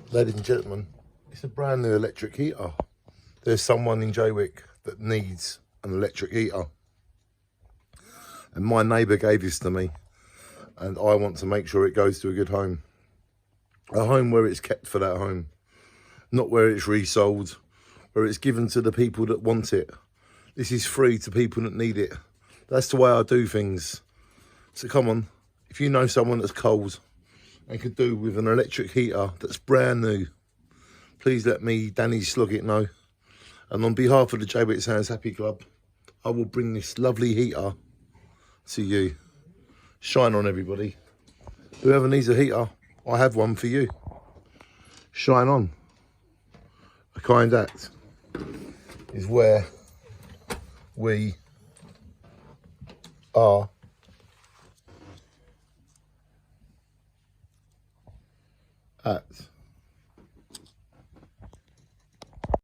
Ladies and gentlemen, it's a brand new electric heater. There's someone in Jaywick that needs an electric heater. And my neighbour gave this to me. And I want to make sure it goes to a good home. A home where it's kept for that home. Not where it's resold. Where it's given to the people that want it. This is free to people that need it. That's the way I do things. So come on, if you know someone that's cold and could do with an electric heater that's brand new, please let me, Danny Sloggett, know. And on behalf of the Jaywick Sounds Happy Club, I will bring this lovely heater to you. Shine on, everybody. Whoever needs a heater, I have one for you. Shine on. A kind act is where we are at.